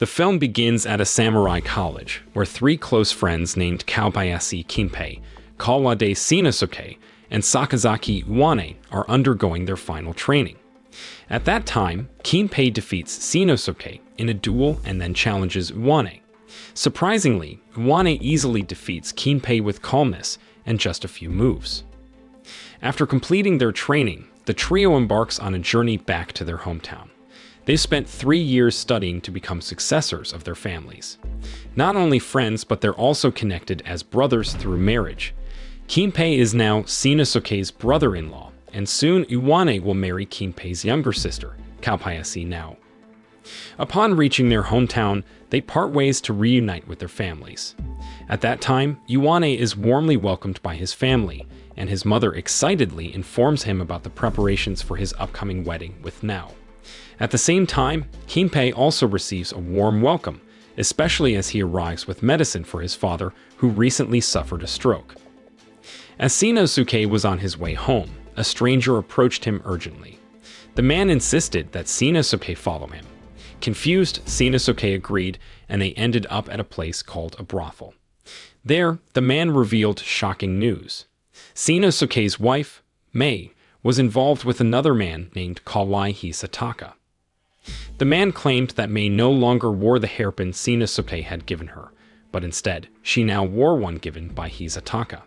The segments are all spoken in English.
The film begins at a samurai college, where three close friends named Kobayashi Kinpei, Kawade Shinosuke, and Sakazaki Iwane are undergoing their final training. At that time, Kinpei defeats Shinosuke in a duel and then challenges Iwane. Surprisingly, Iwane easily defeats Kinpei with calmness and just a few moves. After completing their training, the trio embarks on a journey back to their hometown. They spent 3 years studying to become successors of their families. Not only friends, but they're also connected as brothers through marriage. Kinpei is now Shinosuke's brother-in-law, and soon Iwane will marry Kinpei's younger sister, Kobayashi now. Upon reaching their hometown, they part ways to reunite with their families. At that time, Iwane is warmly welcomed by his family, and his mother excitedly informs him about the preparations for his upcoming wedding with Nao. At the same time, Kinpei also receives a warm welcome, especially as he arrives with medicine for his father, who recently suffered a stroke. As Shinosuke was on his way home, a stranger approached him urgently. The man insisted that Shinosuke follow him. Confused, Shinosuke agreed, and they ended up at a place called a brothel. There, the man revealed shocking news. Shinosuke's wife, Mei, was involved with another man named Kawai Hisataka. The man claimed that Mei no longer wore the hairpin Shinosuke had given her, but instead, she now wore one given by Hisataka.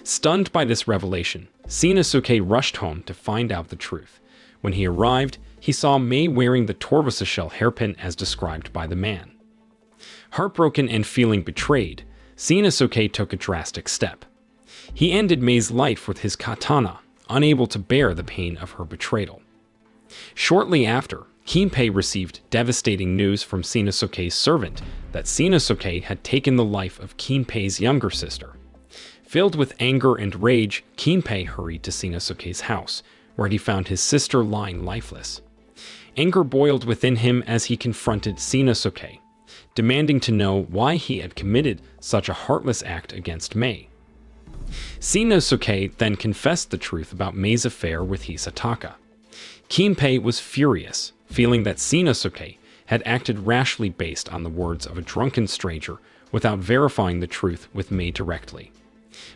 Stunned by this revelation, Shinosuke rushed home to find out the truth. When he arrived, he saw Mei wearing the tortoise shell hairpin as described by the man. Heartbroken and feeling betrayed, Shinosuke took a drastic step. He ended Mei's life with his katana, unable to bear the pain of her betrayal. Shortly after, Kinpei received devastating news from Shinosuke's servant that Shinosuke had taken the life of Kinpei's younger sister. Filled with anger and rage, Kinpei hurried to Shinosuke's house, where he found his sister lying lifeless. Anger boiled within him as he confronted Shinosuke, demanding to know why he had committed such a heartless act against Mei. Shinosuke then confessed the truth about Mei's affair with Hisataka. Kinpei was furious, feeling that Shinosuke had acted rashly based on the words of a drunken stranger without verifying the truth with Mei directly.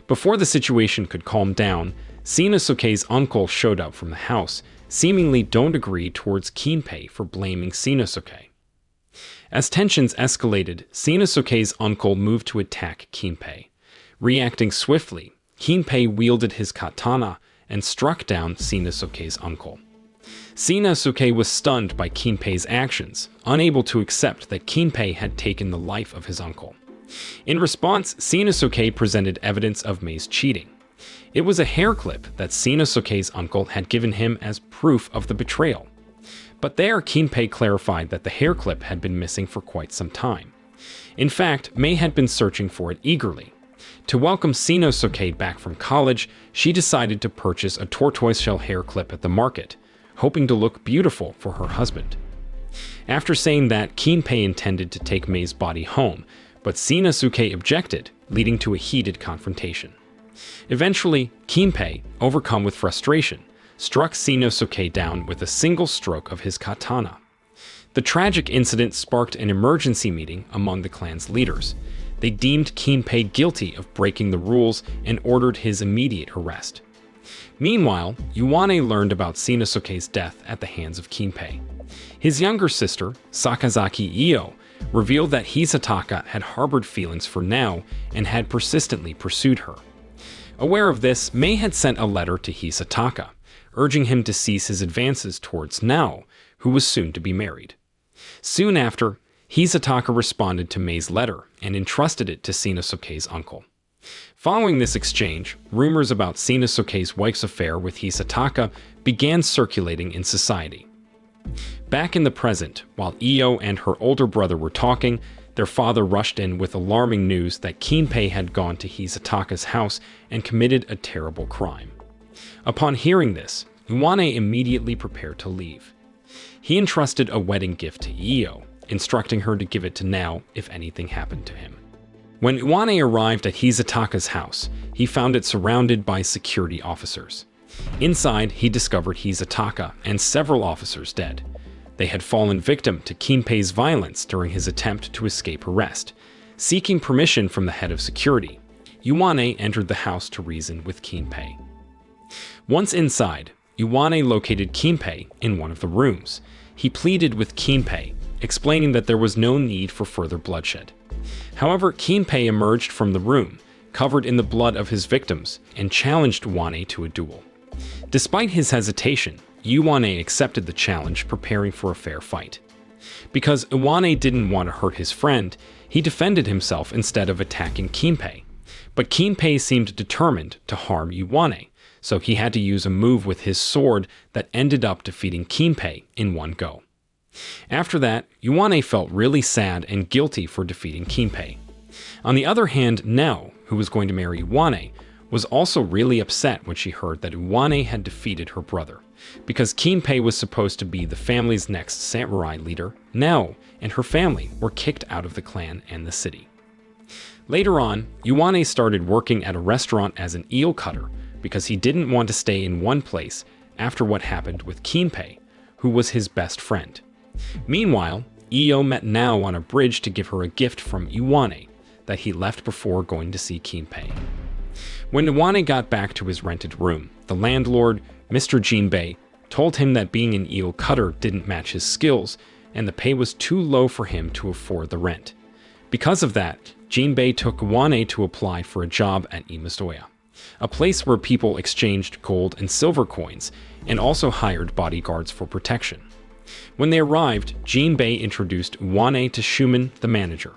Before the situation could calm down, Shinosuke's uncle showed up from the house, seemingly don't agree towards Kinpei for blaming Shinosuke. As tensions escalated, Shinosuke's uncle moved to attack Kinpei. Reacting swiftly, Kinpei wielded his katana and struck down Shinosuke's uncle. Shinosuke was stunned by Kinpei's actions, unable to accept that Kinpei had taken the life of his uncle. In response, Shinosuke presented evidence of Mei's cheating. It was a hair clip that Shinosuke's uncle had given him as proof of the betrayal. But there, Kinpei clarified that the hair clip had been missing for quite some time. In fact, Mei had been searching for it eagerly. To welcome Shinosuke back from college, she decided to purchase a tortoiseshell hair clip at the market, hoping to look beautiful for her husband. After saying that, Kinpei intended to take Mei's body home, but Shinosuke objected, leading to a heated confrontation. Eventually, Kinpei, overcome with frustration, struck Shinosuke down with a single stroke of his katana. The tragic incident sparked an emergency meeting among the clan's leaders. They deemed Kinpei guilty of breaking the rules and ordered his immediate arrest. Meanwhile, Iwane learned about Shinosuke's death at the hands of Kinpei. His younger sister, Sakazaki Io, revealed that Hisataka had harbored feelings for Nao and had persistently pursued her. Aware of this, Mei had sent a letter to Hisataka, urging him to cease his advances towards Nao, who was soon to be married. Soon after, Hisataka responded to Mei's letter and entrusted it to Shinosuke's uncle. Following this exchange, rumors about Shinosuke's wife's affair with Hisataka began circulating in society. Back in the present, while Io and her older brother were talking, their father rushed in with alarming news that Kinpei had gone to Hisataka's house and committed a terrible crime. Upon hearing this, Iwane immediately prepared to leave. He entrusted a wedding gift to Io, instructing her to give it to Nao if anything happened to him. When Iwane arrived at Hisataka's house, he found it surrounded by security officers. Inside, he discovered Hisataka and several officers dead. They had fallen victim to Kinpei's violence during his attempt to escape arrest. Seeking permission from the head of security, Yuane entered the house to reason with Kinpei. Once inside, Yuane located Kinpei in one of the rooms. He pleaded with Kinpei, explaining that there was no need for further bloodshed. However, Kinpei emerged from the room, covered in the blood of his victims, and challenged Yuane to a duel. Despite his hesitation, Yuane accepted the challenge, preparing for a fair fight. Because Yuane didn't want to hurt his friend, he defended himself instead of attacking Kinpei. But Kinpei seemed determined to harm Yuane, so he had to use a move with his sword that ended up defeating Kinpei in one go. After that, Yuane felt really sad and guilty for defeating Kinpei. On the other hand, Nao, who was going to marry Yuane, was also really upset when she heard that Yuane had defeated her brother. Because Kinpei was supposed to be the family's next samurai leader, Nao and her family were kicked out of the clan and the city. Later on, Yuane started working at a restaurant as an eel cutter because he didn't want to stay in one place after what happened with Kinpei, who was his best friend. Meanwhile, Io met Nao on a bridge to give her a gift from Yuane that he left before going to see Kinpei. When Yuane got back to his rented room, the landlord, Mr. Jinbei, told him that being an eel cutter didn't match his skills and the pay was too low for him to afford the rent. Because of that, Jinbei took Yuane to apply for a job at Imizoya, a place where people exchanged gold and silver coins and also hired bodyguards for protection. When they arrived, Jinbei introduced Yuane to Shumen, the manager.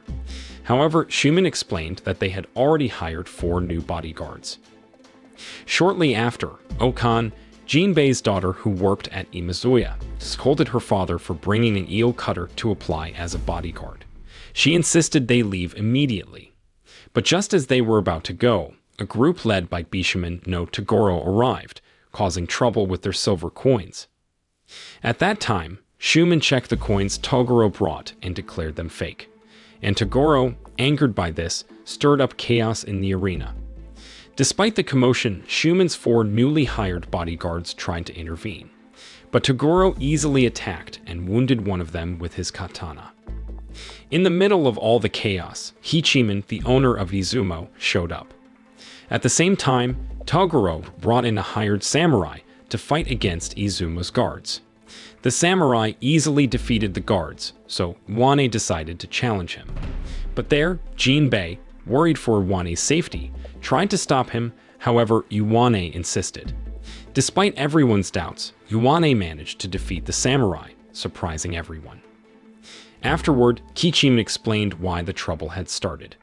However, Shumen explained that they had already hired 4 new bodyguards. Shortly after, Okan, Jinbei's daughter who worked at Imizoya, scolded her father for bringing an eel cutter to apply as a bodyguard. She insisted they leave immediately. But just as they were about to go, a group led by Bishaman no Toguro arrived, causing trouble with their silver coins. At that time, Shumen checked the coins Toguro brought and declared them fake. And Toguro, angered by this, stirred up chaos in the arena. Despite the commotion, Shumen's 4 newly hired bodyguards tried to intervene. But Toguro easily attacked and wounded one of them with his katana. In the middle of all the chaos, Hichiman, the owner of Izumo, showed up. At the same time, Toguro brought in a hired samurai to fight against Izumo's guards. The samurai easily defeated the guards, so Yuane decided to challenge him. But there, Jinbei, worried for Yuane's safety, tried to stop him, however, Yuane insisted. Despite everyone's doubts, Yuane managed to defeat the samurai, surprising everyone. Afterward, Kichiman explained why the trouble had started.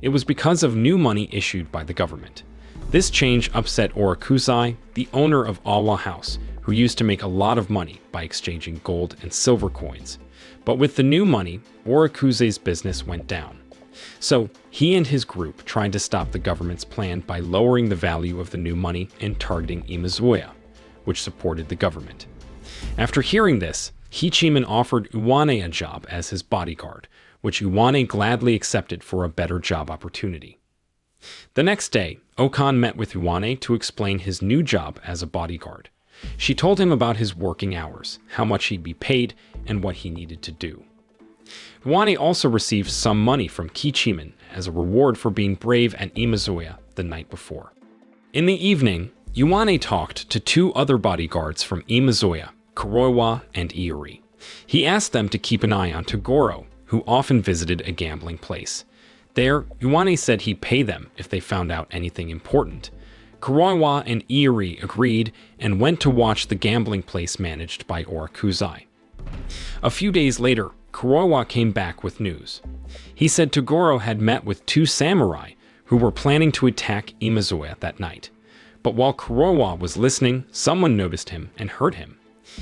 It was because of new money issued by the government. This change upset Orakuzai, the owner of Awa House, who used to make a lot of money by exchanging gold and silver coins. But with the new money, Orakuzai's business went down. So he and his group tried to stop the government's plan by lowering the value of the new money and targeting Imizoya, which supported the government. After hearing this, Hichiman offered Yuane a job as his bodyguard, which Yuane gladly accepted for a better job opportunity. The next day, Okan met with Yuane to explain his new job as a bodyguard. She told him about his working hours, how much he'd be paid, and what he needed to do. Yuane also received some money from Kichiman as a reward for being brave at Imizoya the night before. In the evening, Yuane talked to 2 other bodyguards from Imizoya, Kuroiwa and Iori. He asked them to keep an eye on Toguro, who often visited a gambling place. There, Yuane said he'd pay them if they found out anything important. Kuroiwa and Iori agreed and went to watch the gambling place managed by Orakuzai. A few days later, Kuroiwa came back with news. He said Toguro had met with 2 samurai who were planning to attack Imizoya that night. But while Kuroiwa was listening, someone noticed him and hurt him.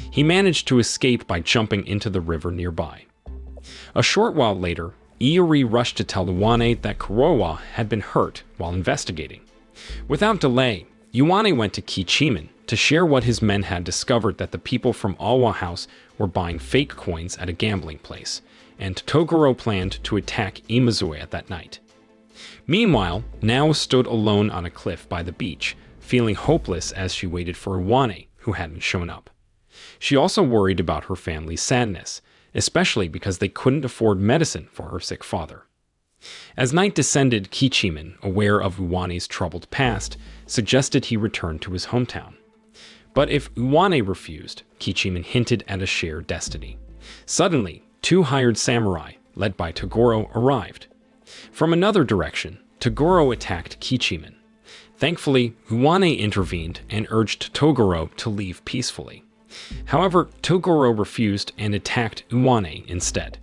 He managed to escape by jumping into the river nearby. A short while later, Iori rushed to tell Yuane that Kuroiwa had been hurt while investigating. Without delay, Yuane went to Kichiman to share what his men had discovered, that the people from Awa House were buying fake coins at a gambling place, and Toguro planned to attack Imizoya that night. Meanwhile, Nao stood alone on a cliff by the beach, feeling hopeless as she waited for Yuane, who hadn't shown up. She also worried about her family's sadness, especially because they couldn't afford medicine for her sick father. As night descended, Kichiman, aware of Uwane's troubled past, suggested he return to his hometown. But if Uwane refused, Kichiman hinted at a shared destiny. Suddenly, 2 hired samurai, led by Toguro, arrived. From another direction, Toguro attacked Kichiman. Thankfully, Uwane intervened and urged Toguro to leave peacefully. However, Toguro refused and attacked Uwane instead.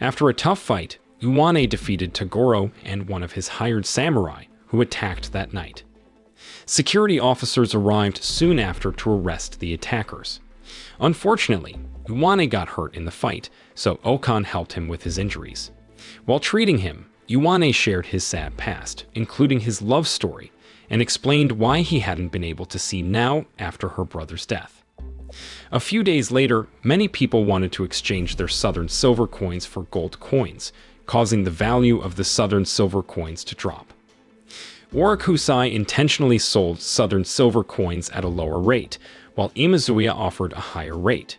After a tough fight, Uwane defeated Toguro and one of his hired samurai, who attacked that night. Security officers arrived soon after to arrest the attackers. Unfortunately, Uwane got hurt in the fight, so Okan helped him with his injuries. While treating him, Uwane shared his sad past, including his love story, and explained why he hadn't been able to see Nao after her brother's death. A few days later, many people wanted to exchange their southern silver coins for gold coins, causing the value of the southern silver coins to drop. Orakusai intentionally sold southern silver coins at a lower rate, while Imazuya offered a higher rate.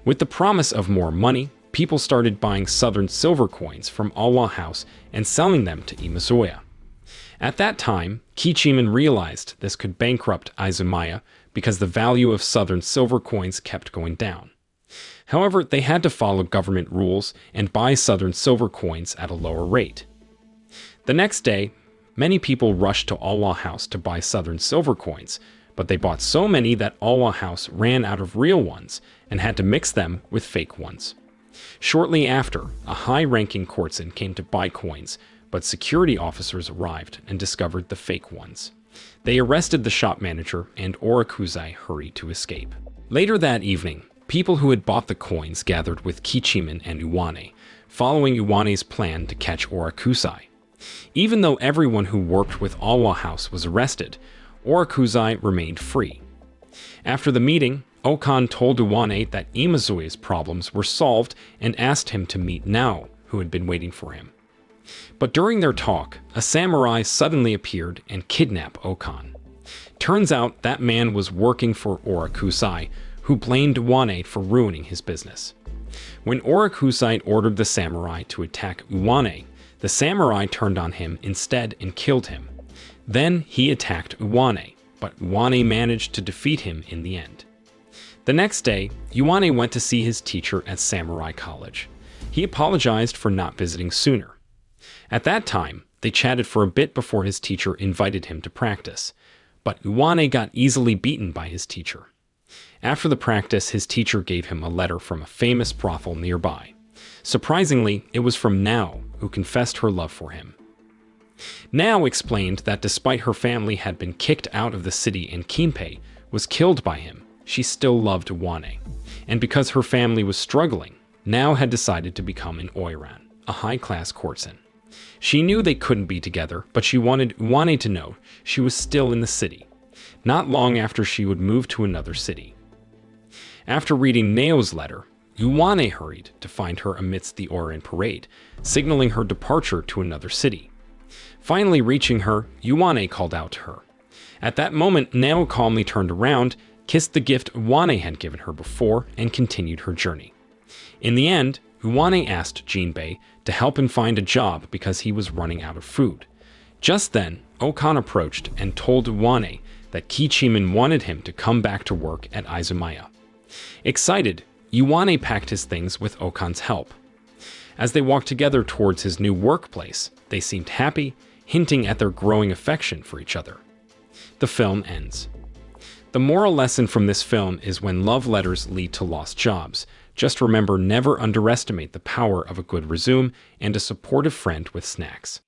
With the promise of more money, people started buying southern silver coins from Awa House and selling them to Imazuya. At that time, Kichiman realized this could bankrupt Izumaya because the value of southern silver coins kept going down. However, they had to follow government rules and buy southern silver coins at a lower rate. The next day, many people rushed to Awa House to buy southern silver coins, but they bought so many that Awa House ran out of real ones and had to mix them with fake ones. Shortly after, a high-ranking courtesan came to buy coins, but security officers arrived and discovered the fake ones. They arrested the shop manager, and Orakusai hurried to escape. Later that evening, people who had bought the coins gathered with Kichiman and Uwane, following Uwane's plan to catch Orakusai. Even though everyone who worked with Awa House was arrested, Orakusai remained free. After the meeting, Okan told Uwane that Imazuya's problems were solved and asked him to meet Nao, who had been waiting for him. But during their talk, a samurai suddenly appeared and kidnapped Okan. Turns out that man was working for Orakusai, who blamed Uwane for ruining his business. When Orakusai ordered the samurai to attack Uwane, the samurai turned on him instead and killed him. Then he attacked Uwane, but Uwane managed to defeat him in the end. The next day, Uwane went to see his teacher at Samurai College. He apologized for not visiting sooner. At that time, they chatted for a bit before his teacher invited him to practice, but Uwane got easily beaten by his teacher. After the practice, his teacher gave him a letter from a famous brothel nearby. Surprisingly, it was from Nao, who confessed her love for him. Nao explained that despite her family had been kicked out of the city and Kinpei was killed by him, she still loved Uwane. And because her family was struggling, Nao had decided to become an oiran, a high-class courtesan. She knew they couldn't be together, but she wanted Uwane to know she was still in the city. Not long after, she would move to another city. After reading Nao's letter, Uwane hurried to find her amidst the Oiran parade, signaling her departure to another city. Finally reaching her, Uwane called out to her. At that moment, Nao calmly turned around, kissed the gift Uwane had given her before, and continued her journey. In the end, Uwane asked Jinbei to help him find a job because he was running out of food. Just then, Okan approached and told Uwane that Kichiman wanted him to come back to work at Izumaya. Excited, Uwane packed his things with Okan's help. As they walked together towards his new workplace, they seemed happy, hinting at their growing affection for each other. The film ends. The moral lesson from this film is when love letters lead to lost jobs, just remember never underestimate the power of a good resume and a supportive friend with snacks.